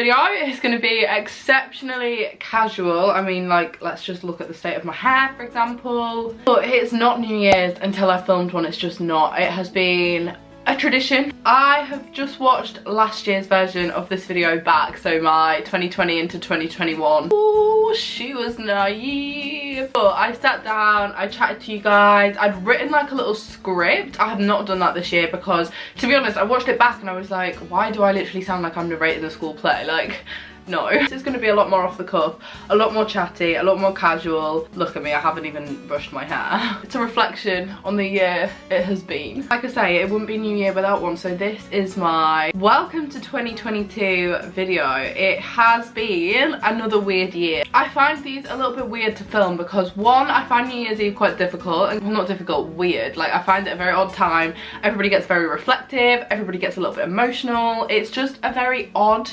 video is going to be exceptionally casual. I mean, like, let's just look at the state of my hair, for example. But it's not New Year's until I filmed one. It's just not. It has been a tradition. I have just watched last year's version of this video back, so my 2020 into 2021. Ooh, she was naive. But I sat down, I chatted to you guys. I'd written like a little script. I have not done that this year because, to be honest, I watched it back and I was like, why do I literally sound like I'm narrating a school play? Like, no. This is going to be a lot more off the cuff, a lot more chatty, a lot more casual. Look at me, I haven't even brushed my hair. It's a reflection on the year it has been. Like I say, it wouldn't be New Year without one, so this is my welcome to 2022 video. It has been another weird year. I find these a little bit weird to film because, one, I find New Year's Eve quite difficult, and well, not difficult, weird. Like, I find it a very odd time. Everybody gets very reflective, everybody gets a little bit emotional. It's just a very odd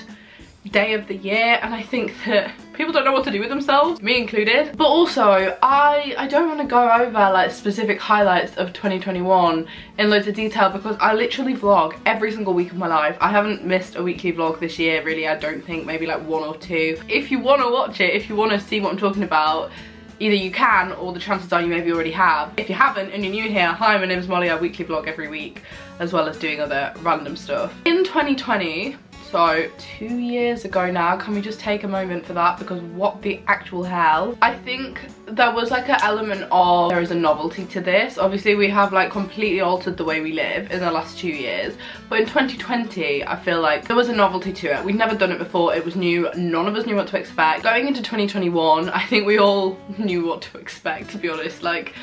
day of the year, and I think that people don't know what to do with themselves, me included. But also, I don't want to go over like specific highlights of 2021 in loads of detail because I literally vlog every single week of my life. I haven't missed a weekly vlog this year, really. I don't think, maybe like one or two. If you want to watch it, if you want to see what I'm talking about, either you can, or the chances are you maybe already have. If you haven't and you're new here, hi, my name's Molly. I weekly vlog every week, as well as doing other random stuff. In 2020, so 2 years ago now, can we just take a moment for that, because what the actual hell? I think there was like an element of, there is a novelty to this. Obviously we have like completely altered the way we live in the last 2 years, but in 2020 I feel like there was a novelty to it. We'd never done it before, it was new, none of us knew what to expect. Going into 2021, I think we all knew what to expect, to be honest. Like,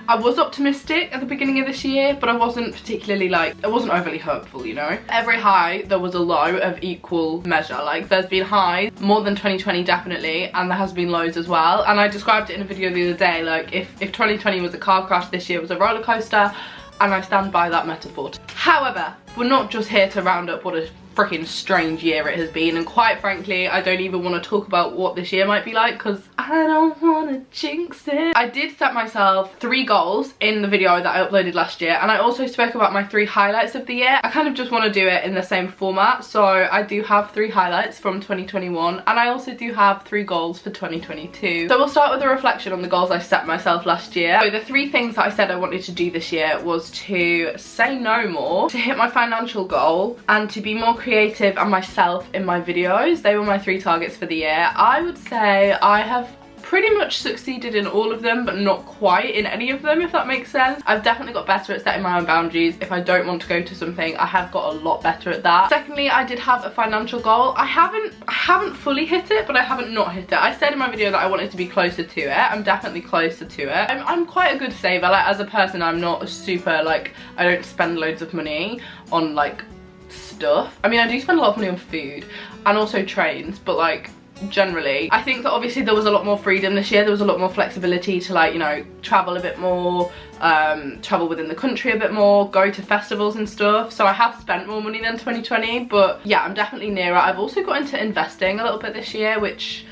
I was optimistic at the beginning of this year, but I wasn't particularly like, I wasn't overly hopeful, you know? Every high, there was a low of equal measure. Like, there's been highs, more than 2020 definitely, and there has been lows as well. And I described it in a video the other day, like, if 2020 was a car crash, this year was a roller coaster, and I stand by that metaphor. However, we're not just here to round up what a freaking strange year it has been, and quite frankly I don't even want to talk about what this year might be like because I don't want to jinx it. I did set myself 3 goals in the video that I uploaded last year, and I also spoke about my 3 highlights of the year. I kind of just want to do it in the same format, so I do have 3 highlights from 2021 and I also do have 3 goals for 2022. So we'll start with a reflection on the goals I set myself last year. So the 3 things that I said I wanted to do this year was to say no more, to hit my financial goal, and to be more creative and myself in my videos. They were my 3 targets for the year. I would say I have pretty much succeeded in all of them, but not quite in any of them, if that makes sense. I've definitely got better at setting my own boundaries. If I don't want to go to something, I have got a lot better at that. Secondly, I did have a financial goal. I haven't fully hit it, but I haven't not hit it. I said in my video that I wanted to be closer to it. I'm definitely closer to it. I'm quite a good saver. Like, as a person, I'm not a super, like, I don't spend loads of money on like stuff. I mean, I do spend a lot of money on food and also trains, but like, generally I think that obviously there was a lot more freedom this year. There was a lot more flexibility to, like, you know, travel a bit more, travel within the country a bit more, go to festivals and stuff. So I have spent more money than 2020, but yeah, I'm definitely nearer. I've also got into investing a little bit this year, which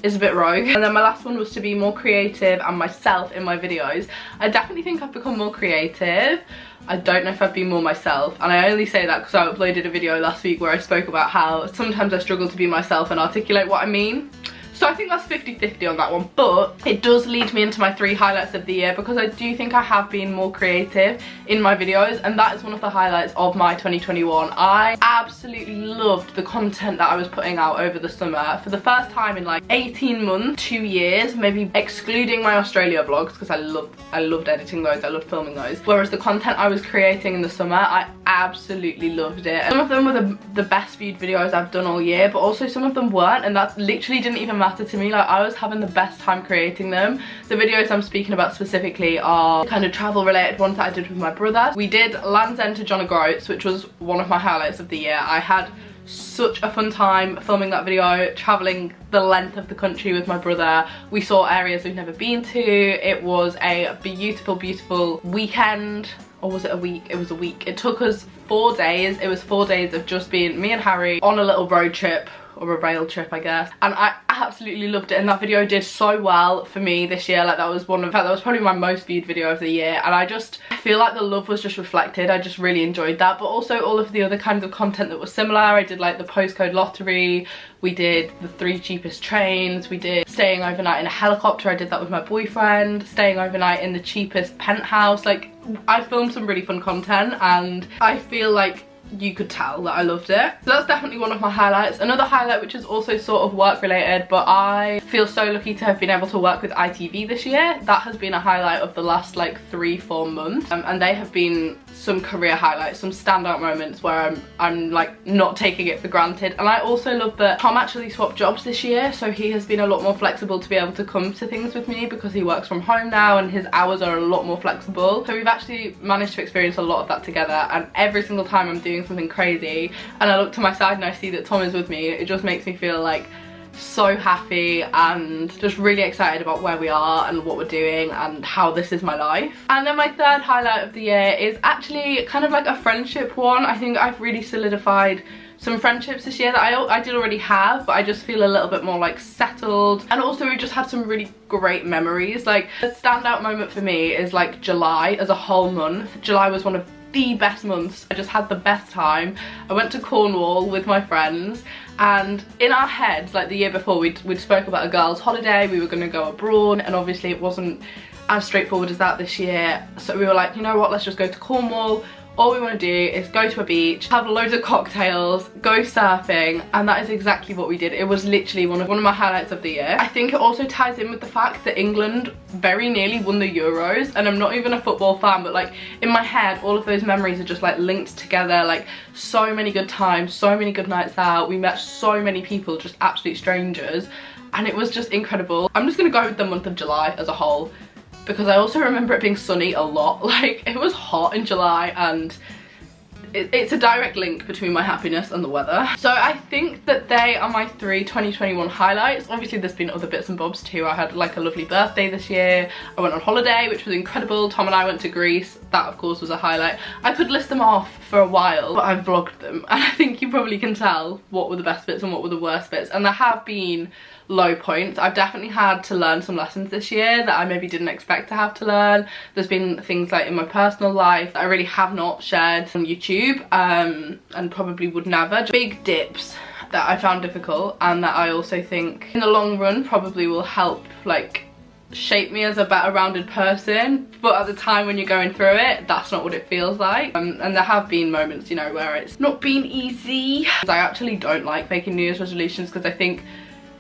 is a bit rogue. And then my last one was to be more creative and myself in my videos. I definitely think I've become more creative. I don't know if I've been more myself, and I only say that because I uploaded a video last week where I spoke about how sometimes I struggle to be myself and articulate what I mean. So I think that's 50-50 on that one, but it does lead me into my 3 highlights of the year because I do think I have been more creative in my videos, and that is one of the highlights of my 2021. I absolutely loved the content that I was putting out over the summer. For the first time in like 18 months, 2 years, maybe excluding my Australia vlogs, because I loved editing those, I loved filming those. Whereas the content I was creating in the summer, I absolutely loved it. Some of them were the best viewed videos I've done all year, but also some of them weren't, and that literally didn't even matter to me. Like, I was having the best time creating them. The videos I'm speaking about specifically are kind of travel related ones that I did with my brother. We did Land's End to John O'Groats, which was one of my highlights of the year. I had such a fun time filming that video, traveling the length of the country with my brother. We saw areas we've never been to. It was a beautiful, beautiful weekend. Or was it a week? It was a week. It took us 4 days. It was 4 days of just being me and Harry on a little road trip, or a rail trip, I guess. And I absolutely loved it, and that video did so well for me this year. Like that was probably my most viewed video of the year, and I feel like the love was just reflected. I just really enjoyed that, but also all of the other kinds of content that was similar. I did like the postcode lottery, we did the 3 cheapest trains, we did staying overnight in a helicopter. I did that with my boyfriend, staying overnight in the cheapest penthouse. Like I filmed some really fun content, and I feel like you could tell that I loved it. So that's definitely one of my highlights. Another highlight, which is also sort of work related, but I feel so lucky to have been able to work with ITV this year. That has been a highlight of the last like 3-4 months, and they have been some career highlights, some standout moments where I'm like not taking it for granted. And I also love that Tom actually swapped jobs this year, so he has been a lot more flexible to be able to come to things with me because he works from home now and his hours are a lot more flexible. So we've actually managed to experience a lot of that together, and every single time I'm doing something crazy and I look to my side and I see that Tom is with me, it just makes me feel like so happy and just really excited about where we are and what we're doing and how this is my life. And then my third highlight of the year is actually kind of like a friendship one. I think I've really solidified some friendships this year that I did already have, but I just feel a little bit more like settled. And also we just had some really great memories. Like the standout moment for me is like July as a whole month. July was one of the best months. I just had the best time. I went to Cornwall with my friends, and in our heads, like the year before, we'd spoke about a girls' holiday, we were going to go abroad, and obviously it wasn't as straightforward as that this year. So we were like, you know what, let's just go to Cornwall. All we want to do is go to a beach, have loads of cocktails, go surfing, and that is exactly what we did. It was literally one of my highlights of the year. I think it also ties in with the fact that England very nearly won the Euros, and I'm not even a football fan, but like in my head all of those memories are just like linked together. Like so many good times, so many good nights out, we met so many people, just absolute strangers, and it was just incredible. I'm just gonna go with the month of July as a whole, because I also remember it being sunny a lot. Like it was hot in July, and it's a direct link between my happiness and the weather. So I think that they are my 3 2021 highlights. Obviously there's been other bits and bobs too. I had like a lovely birthday this year. I went on holiday, which was incredible. Tom and I went to Greece. That of course was a highlight. I could list them off for a while, but I've vlogged them, and I think you probably can tell what were the best bits and what were the worst bits. And there have been low points. I've definitely had to learn some lessons this year that I maybe didn't expect to have to learn. There's been things like in my personal life that I really have not shared on YouTube, and probably would never. Big dips that I found difficult, and that I also think in the long run probably will help like shape me as a better rounded person, but at the time when you're going through it, that's not what it feels like. And there have been moments, you know, where it's not been easy. I actually don't like making New Year's resolutions, because I think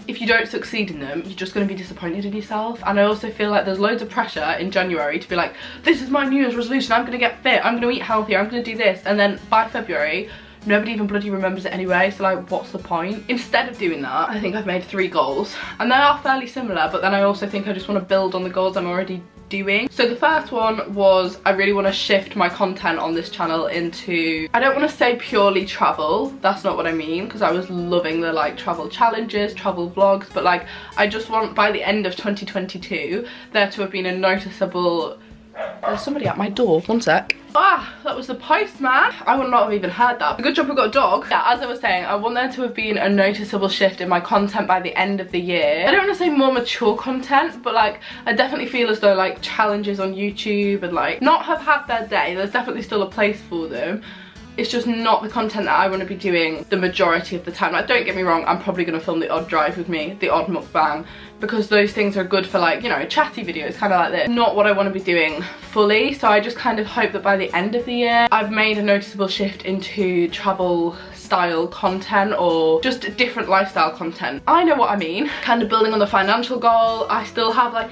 if you don't succeed in them, you're just going to be disappointed in yourself. And I also feel like there's loads of pressure in January to be like, this is my New Year's resolution, I'm going to get fit, I'm going to eat healthier, I'm going to do this, and then by February nobody even bloody remembers it anyway, so like what's the point? Instead of doing that, I think I've made 3 goals, and they are fairly similar, but then I also think I just want to build on the goals I'm already doing. So the first one was I really want to shift my content on this channel into, I don't want to say purely travel, that's not what I mean, because I was loving the like travel challenges, travel vlogs, but like I just want by the end of 2022 there to have been a noticeable... There's somebody at my door, one sec. Ah, that was the postman. I would not have even heard that. Good job we got a dog. Yeah, as I was saying, I want there to have been a noticeable shift in my content by the end of the year. I don't want to say more mature content, but like I definitely feel as though like challenges on YouTube and like not have had their day. There's definitely still a place for them. It's just not the content that I want to be doing the majority of the time. Like, don't get me wrong, I'm probably going to film the odd drive with me, the odd mukbang, because those things are good for like, you know, chatty videos, kind of like this. Not what I want to be doing fully, so I just kind of hope that by the end of the year, I've made a noticeable shift into travel style content or just different lifestyle content. I know what I mean. Kind of building on the financial goal. I still have like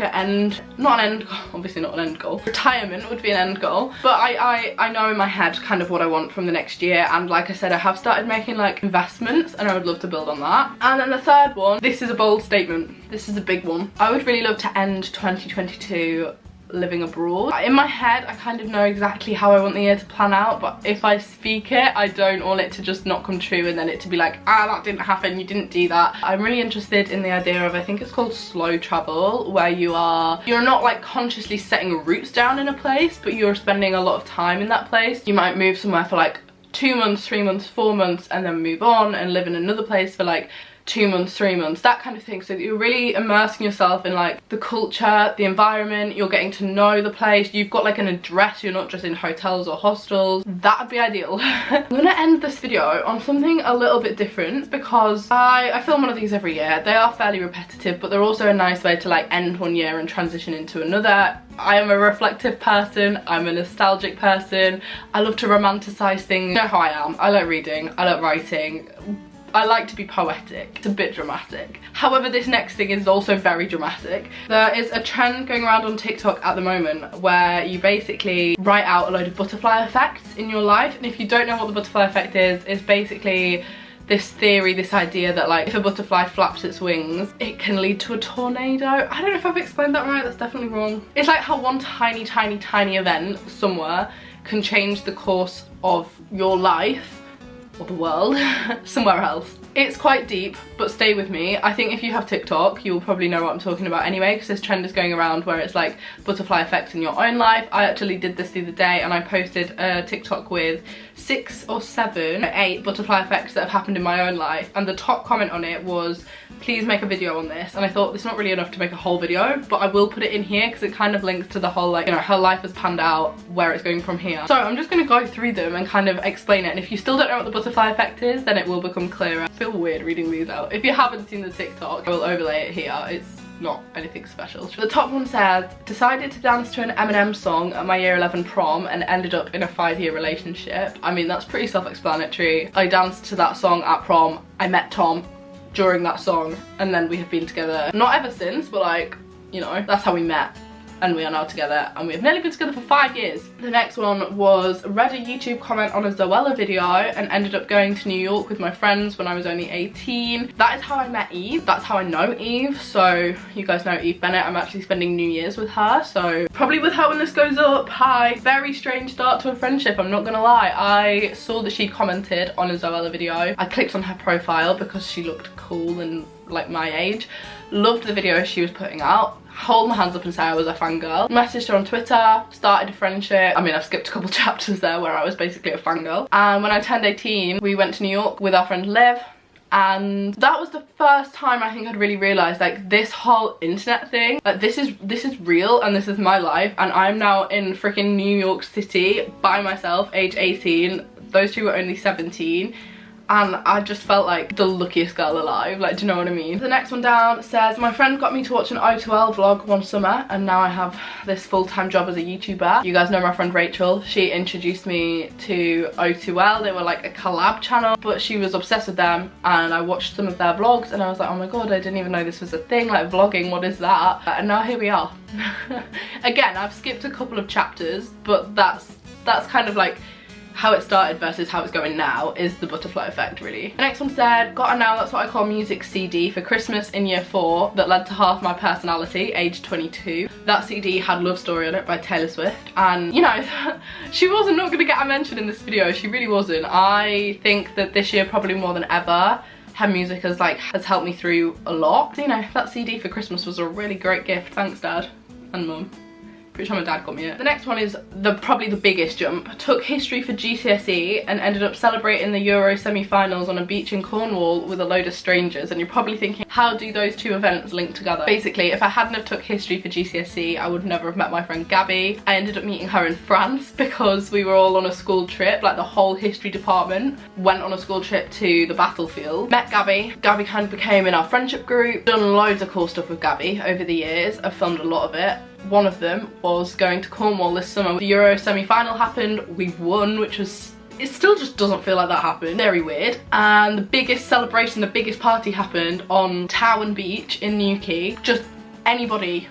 not an end goal, obviously not an end goal. Retirement would be an end goal, but I know in my head kind of what I want from the next year, and like I said, I have started making like investments, and I would love to build on that. And then the third one, this is a bold statement, this is a big one. I would really love to end 2022 living abroad. In my head, I kind of know exactly how I want the year to plan out, but if I speak it, I don't want it to just not come true and then it to be like, ah, that didn't happen, you didn't do that. I'm really interested in the idea of, I think it's called slow travel, where you're not like consciously setting roots down in a place, but you're spending a lot of time in that place. You might move somewhere for like 2 months, 3 months, 4 months, and then move on and live in another place for like 2 months, 3 months, that kind of thing, so that you're really immersing yourself in like the culture, the environment, you're getting to know the place, you've got like an address, you're not just in hotels or hostels. That would be ideal. I'm gonna end this video on something a little bit different because I film one of these every year. They are fairly repetitive, but they're also a nice way to like end one year and transition into another. I am a reflective person, I'm a nostalgic person, I love to romanticize things. You know how I am, I like reading, I like writing, I like to be poetic. It's a bit dramatic. However, this next thing is also very dramatic. There is a trend going around on TikTok at the moment where you basically write out a load of butterfly effects in your life, and if you don't know what the butterfly effect is, it's basically this theory, this idea that like if a butterfly flaps its wings, it can lead to a tornado. I don't know if I've explained that right, that's definitely wrong. It's like how one tiny event somewhere can change the course of your life or the world somewhere else. It's quite deep, but stay with me. I think if you have TikTok, you'll probably know what I'm talking about anyway, because this trend is going around where it's like butterfly effects in your own life. I actually did this the other day and I posted a TikTok with 6 or 7 or 8 butterfly effects that have happened in my own life, and the top comment on it was, please make a video on this. And I thought it's not really enough to make a whole video, but I will put it in here because it kind of links to the whole like, you know, how life has panned out, where it's going from here. So I'm just gonna go through them and kind of explain it, and if you still don't know what the butterfly effect is, then it will become clearer. I feel weird reading these out. If you haven't seen the TikTok, I will overlay it here. It's not anything special. The top one says, decided to dance to an M&M song at my year 11 prom and ended up in a 5-year relationship. I mean, that's pretty self-explanatory. I danced to that song at prom. I met Tom during that song, and then we have been together, not ever since, but like, you know, that's how we met. And we are now together, and we have nearly been together for 5 years. The next one was, read a YouTube comment on a Zoella video and ended up going to New York with my friends when I was only 18. That is how I met Eve. That's how I know Eve. So you guys know Eve Bennett. I'm actually spending New Year's with her, so probably with her when this goes up. Hi. Very strange start to a friendship, I'm not gonna lie. I saw that she commented on a Zoella video. I clicked on her profile because she looked cool and like my age. Loved the video she was putting out. Hold my hands up and say I was a fangirl. Messaged her on Twitter, started a friendship. I mean, I've skipped a couple chapters there where I was basically a fangirl. And when I turned 18, we went to New York with our friend Liv. And that was the first time I think I'd really realised like this whole internet thing, like this is real and this is my life, and I'm now in freaking New York City by myself, age 18. Those two were only 17. And I just felt like the luckiest girl alive, like, do you know what I mean? The next one down says, my friend got me to watch an O2L vlog one summer, and now I have this full-time job as a YouTuber. You guys know my friend Rachel. She introduced me to O2L. They were like a collab channel, but she was obsessed with them, and I watched some of their vlogs and I was like, oh my god, I didn't even know this was a thing, like vlogging, what is that? And now here we are. Again, I've skipped a couple of chapters, but that's kind of like how it started versus how it's going now, is the butterfly effect really. The next one said, got a Now That's What I Call Music CD for Christmas in year 4 that led to half my personality, age 22. That CD had Love Story on it by Taylor Swift, and you know, she wasn't not gonna get a mention in this video, she really wasn't. I think that this year, probably more than ever, her music has helped me through a lot. You know, that CD for Christmas was a really great gift. Thanks Dad and Mum. Pretty sure my dad got me it. The next one is probably the biggest jump. Took history for GCSE and ended up celebrating the Euro semi-finals on a beach in Cornwall with a load of strangers. And you're probably thinking, how do those two events link together? Basically, if I hadn't have took history for GCSE, I would never have met my friend Gabby. I ended up meeting her in France because we were all on a school trip, like the whole history department went on a school trip to the battlefield. Met Gabby. Gabby kind of became in our friendship group. Done loads of cool stuff with Gabby over the years. I've filmed a lot of it. One of them was going to Cornwall this summer. The Euro semi-final happened, we won, which was, it still just doesn't feel like that happened. Very weird. And the biggest celebration, the biggest party happened on Town Beach in Newquay. Just anybody,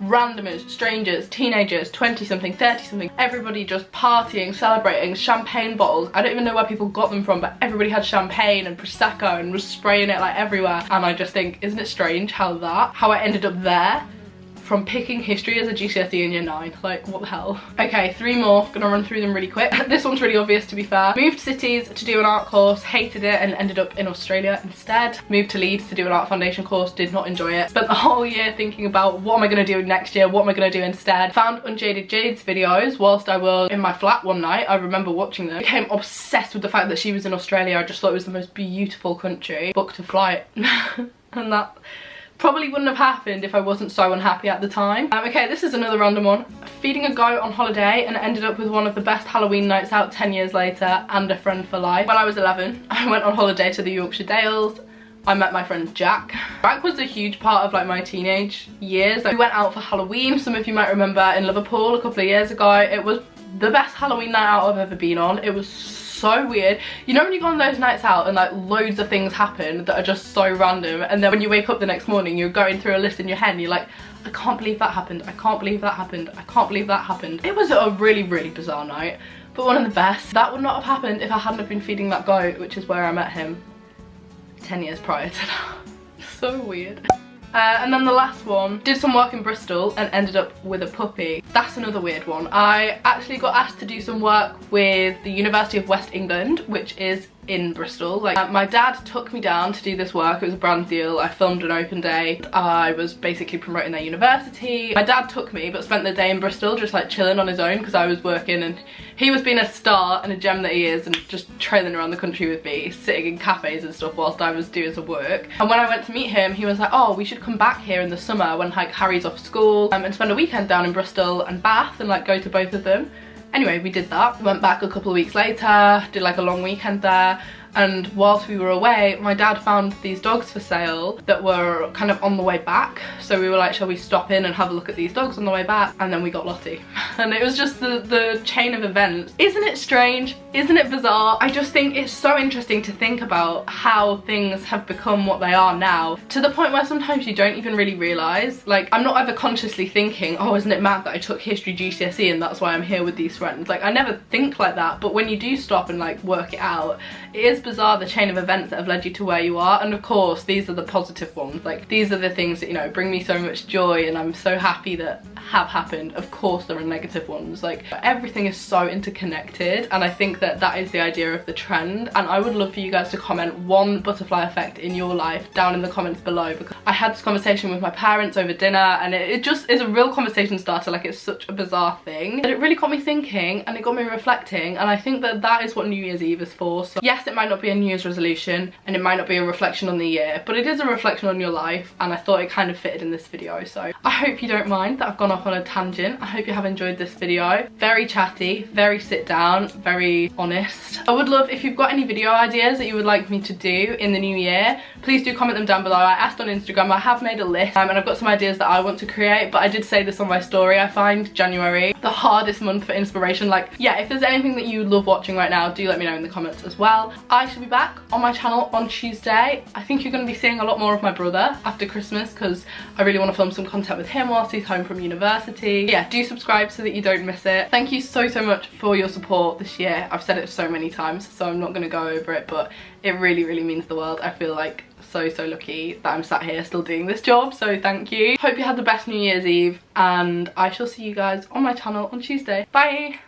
randomers, strangers, teenagers, 20-something, 30-something, everybody just partying, celebrating, champagne bottles. I don't even know where people got them from, but everybody had champagne and Prosecco and was spraying it like everywhere. And I just think, isn't it strange how I ended up there from picking history as a GCSE in year 9. Like, what the hell? Okay, 3 more. Gonna run through them really quick. This one's really obvious, to be fair. Moved cities to do an art course, hated it and ended up in Australia instead. Moved to Leeds to do an art foundation course, did not enjoy it. Spent the whole year thinking about what am I gonna do next year, what am I gonna do instead. Found Unjaded Jade's videos whilst I was in my flat one night. I remember watching them. Became obsessed with the fact that she was in Australia. I just thought it was the most beautiful country. Booked a flight. And that probably wouldn't have happened if I wasn't so unhappy at the time. Okay, this is another random one. Feeding a goat on holiday and ended up with one of the best Halloween nights out 10 years later and a friend for life. When I was 11, I went on holiday to the Yorkshire Dales. I met my friend Jack. Jack was a huge part of like my teenage years. Like, we went out for Halloween, some of you might remember, in Liverpool a couple of years ago. It was the best Halloween night out I've ever been on. It was so weird. You know when you go on those nights out and like loads of things happen that are just so random, and then when you wake up the next morning you're going through a list in your head and you're like, I can't believe that happened, I can't believe that happened, I can't believe that happened. It was a really, really bizarre night, but one of the best. That would not have happened if I hadn't have been feeding that goat, which is where I met him 10 years prior to that. So weird. And then the last one, did some work in Bristol and ended up with a puppy. That's another weird one. I actually got asked to do some work with the University of West England, which is in Bristol. Like, my dad took me down to do this work. It was a brand deal. I filmed an open day. I was basically promoting their university. My dad took me but spent the day in Bristol just like chilling on his own because I was working, and he was being a star and a gem that he is and just trailing around the country with me, sitting in cafes and stuff whilst I was doing some work. And when I went to meet him, he was like, oh, we should come back here in the summer when like Harry's off school and spend a weekend down in Bristol and Bath and like go to both of them. Anyway, we did that. We went back a couple of weeks later, did like a long weekend there, and whilst we were away, my dad found these dogs for sale that were kind of on the way back. So we were like, shall we stop in and have a look at these dogs on the way back? And then we got Lottie. And it was just the chain of events. Isn't it strange? Isn't it bizarre? I just think it's so interesting to think about how things have become what they are now, to the point where sometimes you don't even really realise. Like, I'm not ever consciously thinking, oh, isn't it mad that I took history GCSE and that's why I'm here with these friends? Like, I never think like that, but when you do stop and like work it out, it is bizarre, the chain of events that have led you to where you are. And of course, these are the positive ones. Like, these are the things that, you know, bring me so much joy and I'm so happy that have happened. Of course there are negative ones. Like, everything is so interconnected, and I think that that is the idea of the trend. And I would love for you guys to comment one butterfly effect in your life down in the comments below, because I had this conversation with my parents over dinner and it just is a real conversation starter. Like, it's such a bizarre thing, but it really got me thinking and it got me reflecting, and I think that that is what New Year's Eve is for. So yes, it might not be a New Year's resolution and it might not be a reflection on the year, but it is a reflection on your life, and I thought it kind of fitted in this video. So I hope you don't mind that I've gone off on a tangent. I hope you have enjoyed this video. Very chatty, very sit down, very honest. I would love if you've got any video ideas that you would like me to do in the new year, please do comment them down below. I asked on Instagram, I have made a list, and I've got some ideas that I want to create, but I did say this on my story. I find January the hardest month for inspiration. Like, yeah, if there's anything that you love watching right now, do let me know in the comments as well. I shall be back on my channel on Tuesday. I think you're going to be seeing a lot more of my brother after Christmas because I really want to film some content with him whilst he's home from university. Yeah, do subscribe so that you don't miss it. Thank you so much for your support this year. I've said it so many times, so I'm not going to go over it, but it really, really means the world. I feel like so lucky that I'm sat here still doing this job, so thank you. Hope you had the best New Year's Eve, and I shall see you guys on my channel on Tuesday. Bye!